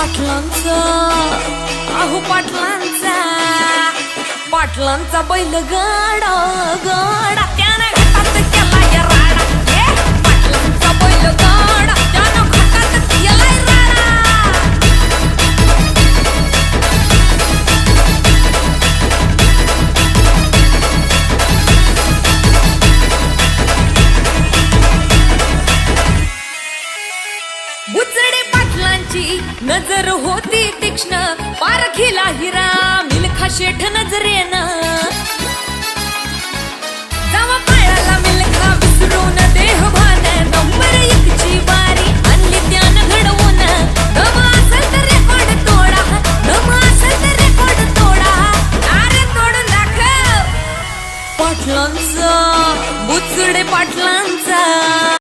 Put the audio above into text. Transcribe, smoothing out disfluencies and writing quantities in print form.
पाटलांचा अहो पाटलांचा बैल गाडा गाडा त्यानं घाटात केला या राडा पाटलांचा बैल गाडा त्यानं घाटात केला राडा बुचडे पाटलांची नजर होती तीक्ष्ण पारखीला हिरा मिल्खा शेठ नजरेनं जावा पायाला मिल्खा विसरून देह